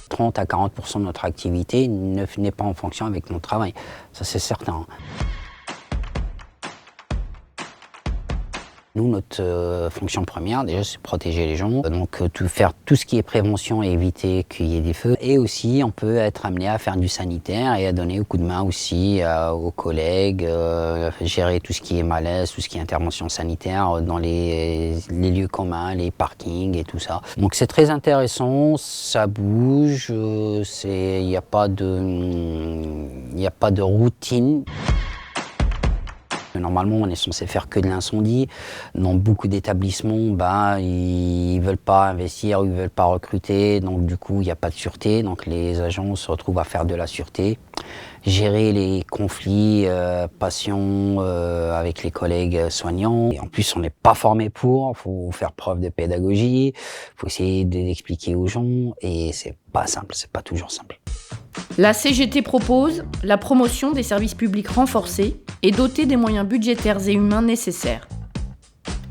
30 à 40% de notre activité n'est pas en fonction avec notre travail, ça c'est certain. Nous, notre fonction première, déjà, c'est protéger les gens. Donc, faire tout ce qui est prévention et éviter qu'il y ait des feux. Et aussi, on peut être amené à faire du sanitaire et à donner un coup de main aussi aux collègues, gérer tout ce qui est malaise, tout ce qui est intervention sanitaire dans les lieux communs, les parkings et tout ça. Donc, c'est très intéressant, ça bouge, il n'y a pas de routine. Normalement, on est censé faire que de l'incendie. Dans beaucoup d'établissements, ils veulent pas investir ou ils veulent pas recruter. Donc, du coup, il n'y a pas de sûreté. Donc, les agents se retrouvent à faire de la sûreté. Gérer les conflits patients avec les collègues soignants. Et en plus, on n'est pas formé pour. Il faut faire preuve de pédagogie. Il faut essayer d'expliquer aux gens. Et c'est pas simple, c'est pas toujours simple. La CGT propose la promotion des services publics renforcés et dotés des moyens budgétaires et humains nécessaires.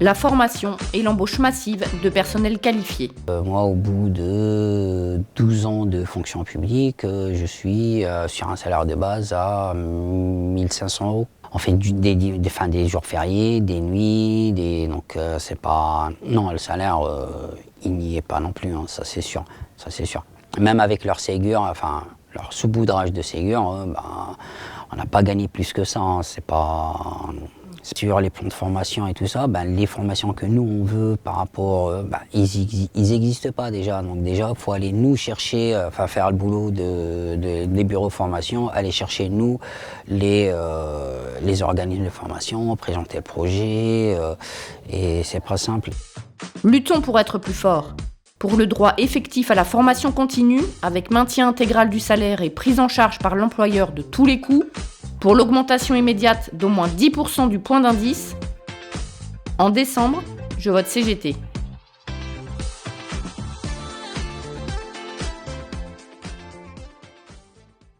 La formation et l'embauche massive de personnel qualifié. Moi, au bout de 12 ans de fonction publique, je suis sur un salaire de base à 1 500 €. On fait des jours fériés, des nuits, donc c'est pas... Non, le salaire, il n'y est pas non plus, hein, ça c'est sûr. Même avec leur Ségur, leur saupoudrage de Ségur, on n'a pas gagné plus que ça, hein, c'est pas... Sur les plans de formation et tout ça, les formations que nous on veut par rapport, ils n'existent pas déjà. Donc déjà, il faut aller nous chercher, faire le boulot des bureaux de formation, aller chercher nous les organismes de formation, présenter le projet, et c'est pas simple. Luttons pour être plus forts. Pour le droit effectif à la formation continue, avec maintien intégral du salaire et prise en charge par l'employeur de tous les coûts, pour l'augmentation immédiate d'au moins 10% du point d'indice, en décembre, je vote CGT.